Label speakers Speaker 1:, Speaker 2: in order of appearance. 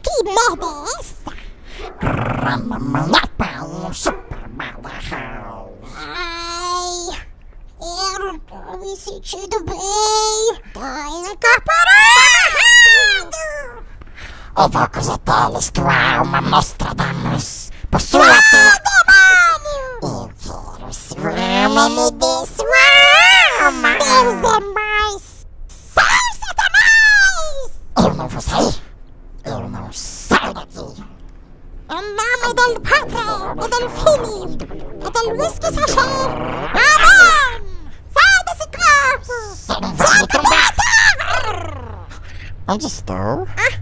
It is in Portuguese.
Speaker 1: Que merda é essa? Ai, eu não tô me sentindo bem. Tô incorporado.
Speaker 2: Eu vou cosetá-los, tua alma Nostradamus. Por sua
Speaker 1: Demônio!
Speaker 2: Eu quero sua alma, me dê sua alma.
Speaker 1: Deus é mais! Sai, Satanás!
Speaker 2: Eu não vou sair. Eu não saio daqui.
Speaker 1: Em nome del Padre, e del Filho, e del Whisky Sachê. Amém! Sai desse corpo!
Speaker 2: Você não vai me trombar. Onde estou?
Speaker 1: Ah,